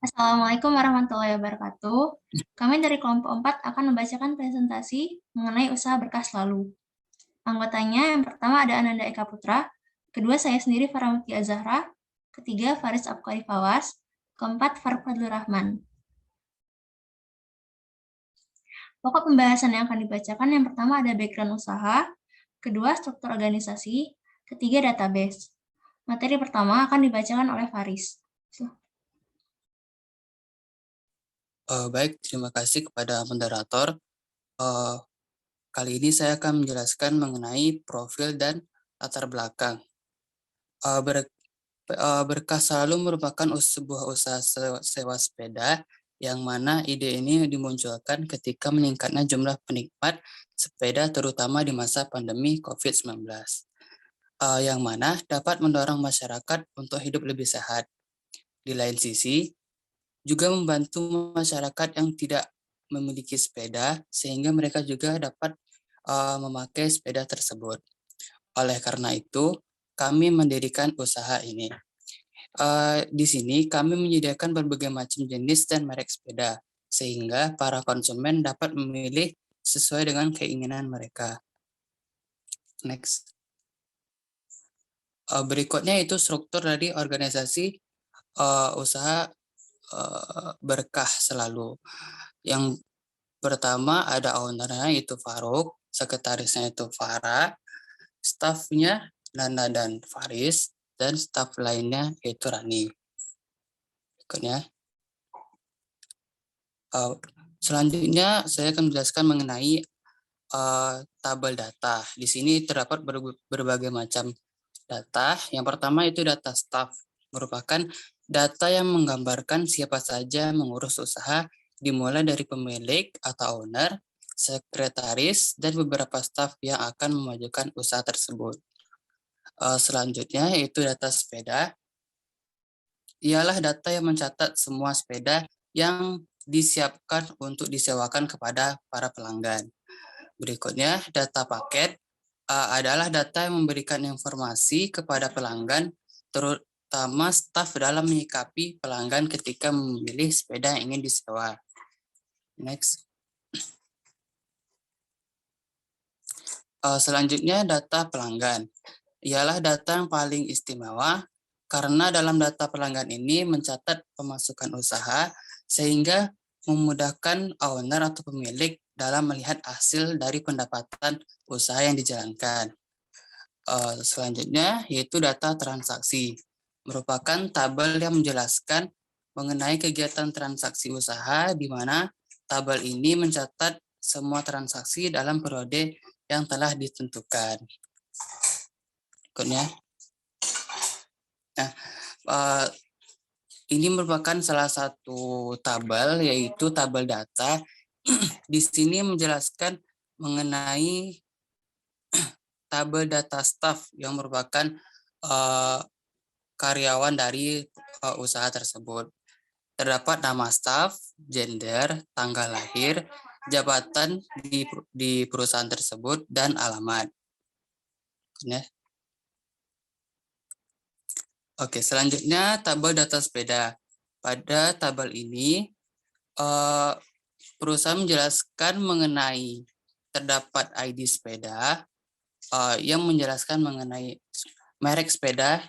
Assalamualaikum warahmatullahi wabarakatuh. Kami dari kelompok 4 akan membacakan presentasi mengenai usaha berkah selalu. Anggotanya yang pertama ada Ananda Eka Putra, kedua saya sendiri Farah Zahra, ketiga Faris Abqari Fawas, keempat Farfadlur Rahman. Pokok pembahasan yang akan dibacakan yang pertama ada background usaha, kedua struktur organisasi, ketiga database. Materi pertama akan dibacakan oleh Faris. Baik, terima kasih kepada moderator. Kali ini saya akan menjelaskan mengenai profil dan latar belakang. Berkah Selalu merupakan sebuah usaha sewa sepeda yang mana ide ini dimunculkan ketika meningkatnya jumlah penikmat sepeda terutama di masa pandemi COVID-19, yang mana dapat mendorong masyarakat untuk hidup lebih sehat. Di lain sisi, juga membantu masyarakat yang tidak memiliki sepeda sehingga mereka juga dapat memakai sepeda tersebut. Oleh karena itu, kami mendirikan usaha ini. Di sini kami menyediakan berbagai macam jenis dan merek sepeda sehingga para konsumen dapat memilih sesuai dengan keinginan mereka. Next. Berikutnya itu struktur dari organisasi usaha Berkah Selalu. Yang pertama ada ownernya itu Faruk, sekretarisnya itu Farah, stafnya Nana dan Faris, dan staf lainnya yaitu Rani. Berikutnya. Selanjutnya saya akan menjelaskan mengenai tabel data. Di sini terdapat berbagai macam data. Yang pertama itu data staff, merupakan data yang menggambarkan siapa saja mengurus usaha, dimulai dari pemilik atau owner, sekretaris, dan beberapa staf yang akan memajukan usaha tersebut. Selanjutnya yaitu data sepeda. Ialah data yang mencatat semua sepeda yang disiapkan untuk disewakan kepada para pelanggan. Berikutnya, data paket adalah data yang memberikan informasi kepada pelanggan, terutama staf dalam menyikapi pelanggan ketika memilih sepeda yang ingin disewa. Next. Selanjutnya, data pelanggan. Ialah data yang paling istimewa karena dalam data pelanggan ini mencatat pemasukan usaha sehingga memudahkan owner atau pemilik dalam melihat hasil dari pendapatan usaha yang dijalankan. Selanjutnya yaitu data transaksi, merupakan tabel yang menjelaskan mengenai kegiatan transaksi usaha di mana tabel ini mencatat semua transaksi dalam periode yang telah ditentukan. Berikutnya. Nah, ini merupakan salah satu tabel yaitu tabel data. Di sini menjelaskan mengenai tabel data staff yang merupakan karyawan dari usaha tersebut. Terdapat nama staff, gender, tanggal lahir, jabatan di perusahaan tersebut, dan alamat. Ya. Oke, selanjutnya tabel data sepeda. Pada tabel ini, perusahaan menjelaskan mengenai terdapat ID sepeda yang menjelaskan mengenai merek sepeda,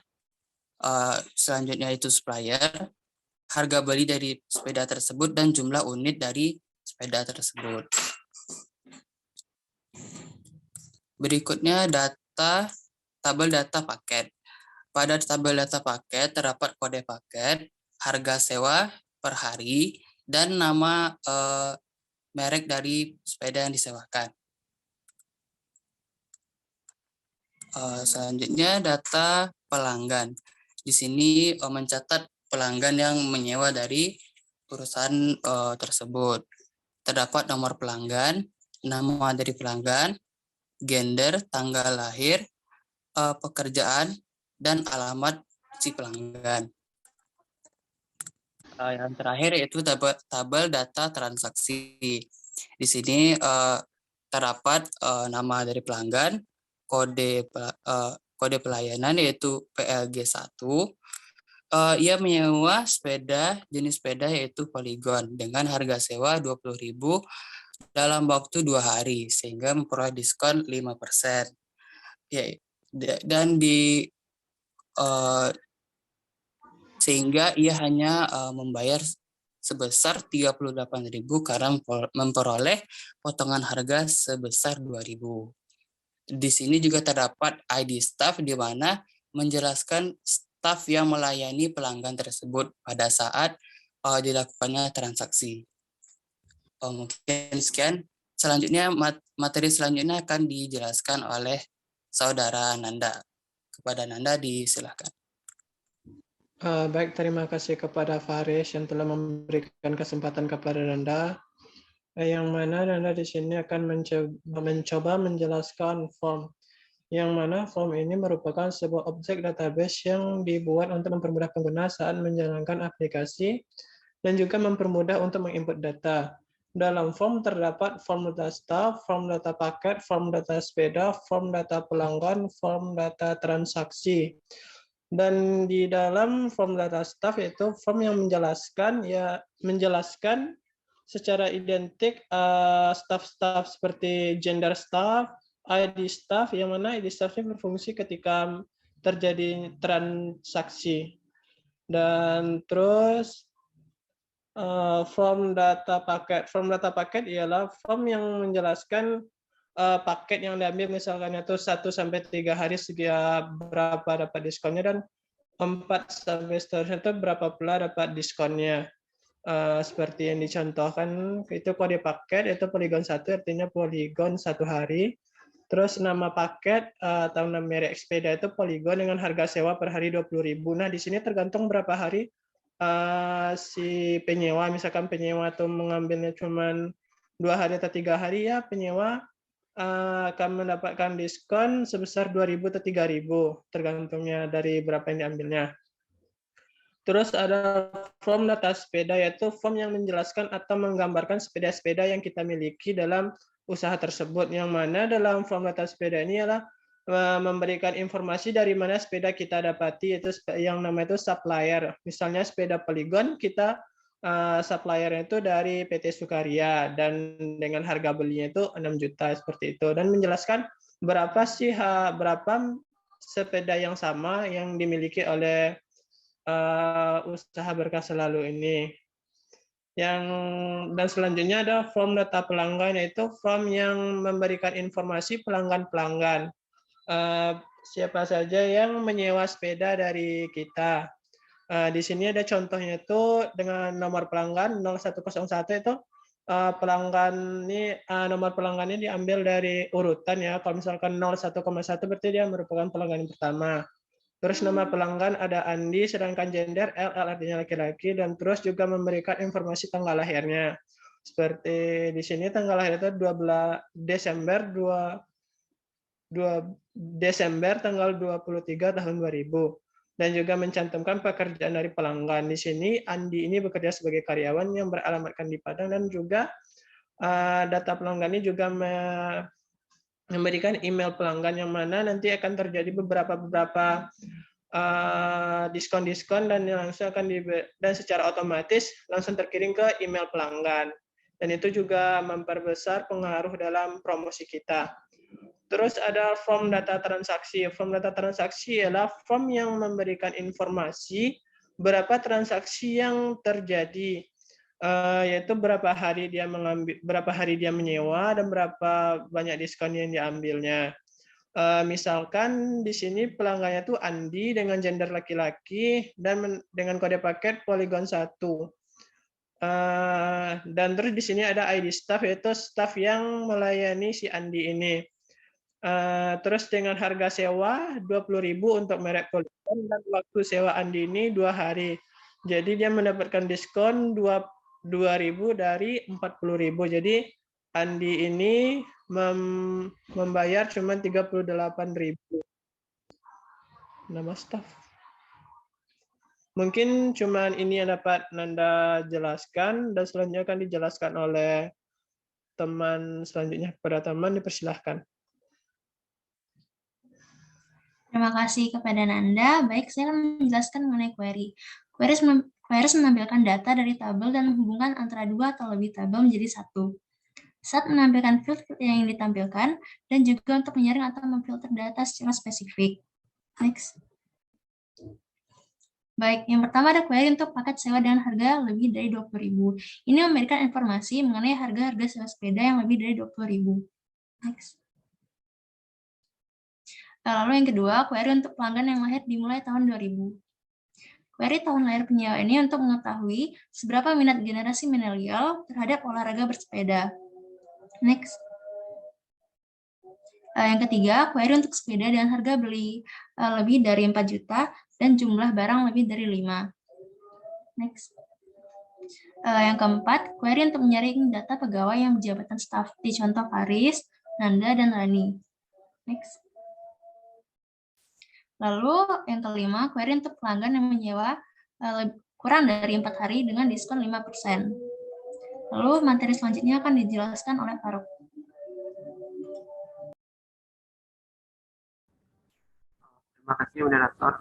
selanjutnya itu supplier, harga beli dari sepeda tersebut, dan jumlah unit dari sepeda tersebut. Berikutnya tabel data paket. Pada tabel data paket terdapat kode paket, harga sewa per hari, dan nama merek dari sepeda yang disewakan. Selanjutnya data pelanggan. Di sini mencatat pelanggan yang menyewa dari perusahaan tersebut. Terdapat nomor pelanggan, nama dari pelanggan, gender, tanggal lahir, pekerjaan, dan alamat si pelanggan. Yang terakhir yaitu tabel data transaksi. Di sini terdapat nama dari pelanggan, kode pelayanan yaitu PLG1, Ia menyewa jenis sepeda yaitu Polygon dengan harga sewa 20.000 dalam waktu 2 hari sehingga memperoleh diskon 5%. Ya, dan sehingga ia hanya membayar sebesar 38.000 karena memperoleh potongan harga sebesar 2.000. Di sini juga terdapat ID staff di mana menjelaskan staf yang melayani pelanggan tersebut pada saat dilakukannya transaksi. Mungkin sekian. Selanjutnya materi selanjutnya akan dijelaskan oleh Saudara Nanda. Kepada Nanda disilahkan. Baik, terima kasih kepada Faris yang telah memberikan kesempatan kepada Nanda. Yang mana Nanda di sini akan mencoba menjelaskan form. Yang mana form ini merupakan sebuah objek database yang dibuat untuk mempermudah pengguna saat menjalankan aplikasi dan juga mempermudah untuk menginput data. Dalam form terdapat form data staff, form data paket, form data sepeda, form data pelanggan, form data transaksi. Dan di dalam form data staff itu form yang menjelaskan secara identik staff-staff seperti gender staff, ID staff, yang mana ID staff ini berfungsi ketika terjadi transaksi. Dan terus form data paket. Form data paket ialah form yang menjelaskan paket yang diambil, misalkan itu 1 sampai 3 hari sekian berapa dapat diskonnya, dan 4 sampai seterusnya itu berapa pula dapat diskonnya. Seperti yang dicontohkan itu kode paket itu Polygon 1 artinya Polygon 1 hari. Terus nama paket atau nama merek sepeda itu Polygon dengan harga sewa per hari 20.000. Nah, di sini tergantung berapa hari si penyewa, misalkan penyewa itu mengambilnya cuma 2 hari atau 3 hari, ya penyewa akan mendapatkan diskon sebesar 2.000 atau 3.000 tergantungnya dari berapa yang diambilnya. Terus ada form data sepeda, yaitu form yang menjelaskan atau menggambarkan sepeda-sepeda yang kita miliki dalam usaha tersebut, yang mana dalam form data sepeda ini adalah memberikan informasi dari mana sepeda kita dapati, itu yang namanya itu supplier. Misalnya sepeda Polygon, kita suppliernya itu dari PT Sukaria dan dengan harga belinya itu 6 juta seperti itu, dan menjelaskan berapa sepeda yang sama yang dimiliki oleh usaha berkah selalu ini. Dan selanjutnya ada form data pelanggan, yaitu form yang memberikan informasi pelanggan-pelanggan. Siapa saja yang menyewa sepeda dari kita. Di sini ada contohnya itu dengan nomor pelanggan 0101 itu pelanggan ini nomor pelanggannya diambil dari urutan ya. Kalau misalkan 01,1 berarti dia merupakan pelanggan yang pertama. Terus nama pelanggan ada Andi, sedangkan gender LL artinya laki-laki, dan terus juga memberikan informasi tanggal lahirnya. Seperti di sini tanggal lahir itu 12 Desember 2 Desember tanggal 23 tahun 2000. Dan juga mencantumkan pekerjaan dari pelanggan. Di sini Andi ini bekerja sebagai karyawan yang beralamatkan di Padang, dan juga data pelanggan ini juga memberikan email pelanggan, yang mana nanti akan terjadi beberapa diskon-diskon dan langsung dan secara otomatis langsung terkirim ke email pelanggan, dan itu juga memperbesar pengaruh dalam promosi kita. Terus ada form data transaksi. Form data transaksi ialah form yang memberikan informasi berapa transaksi yang terjadi, yaitu berapa hari dia menyewa dan berapa banyak diskon yang diambilnya. Misalkan di sini pelanggannya itu Andi dengan gender laki-laki dan dengan kode paket Polygon 1. Dan terus di sini ada ID staff, yaitu staff yang melayani si Andi ini. Terus dengan harga sewa 20.000 untuk merek Polygon, dan waktu sewa Andi ini 2 hari. Jadi dia mendapatkan diskon 2.000 dari 40.000. Jadi Andi ini membayar cuma 38.000. Nama staff. Mungkin cuma ini yang dapat Nanda jelaskan, dan selanjutnya akan dijelaskan oleh teman selanjutnya. Kepada teman dipersilahkan. Terima kasih kepada Nanda. Baik, saya akan menjelaskan mengenai query. Queries menampilkan data dari tabel dan menghubungkan antara dua atau lebih tabel menjadi satu. Saat menampilkan field yang ditampilkan, dan juga untuk menyaring atau memfilter data secara spesifik. Next. Baik, yang pertama ada query untuk paket sewa dengan harga lebih dari 20.000. Ini memberikan informasi mengenai harga-harga sewa sepeda yang lebih dari 20.000. Next. Lalu yang kedua, query untuk pelanggan yang lahir dimulai tahun 2000. Query tahun lahir penyewa ini untuk mengetahui seberapa minat generasi milenial terhadap olahraga bersepeda. Next. Yang ketiga, query untuk sepeda dengan harga beli lebih dari 4 juta dan jumlah barang lebih dari 5. Next. Yang keempat, query untuk menyaring data pegawai yang jabatan staf, di contoh Faris, Nanda, dan Rani. Next. Lalu yang kelima, query untuk pelanggan yang menyewa kurang dari 4 hari dengan diskon 5%. Lalu materi selanjutnya akan dijelaskan oleh Faruk. Terima kasih moderator.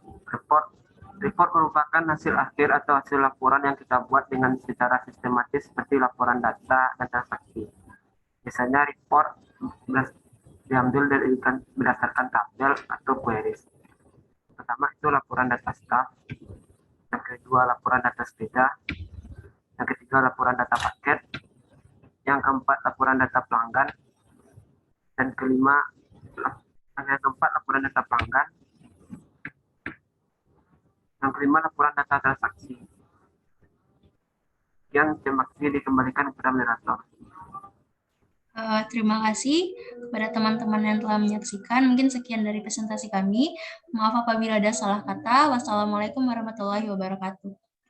Report merupakan hasil akhir atau hasil laporan yang kita buat dengan secara sistematis seperti laporan data dan transaksi. Biasanya report diambil dari berdasarkan tabel atau queries. Pertama itu laporan data staff, yang kedua laporan data sepeda, yang ketiga laporan data paket, yang keempat laporan data pelanggan, dan yang keempat laporan data pelanggan, yang kelima laporan data transaksi. Yang terima kasih dikembalikan kepada moderator. Terima kasih kepada teman-teman yang telah menyaksikan. Mungkin sekian dari presentasi kami. Maaf apabila ada salah kata. Wassalamualaikum warahmatullahi wabarakatuh.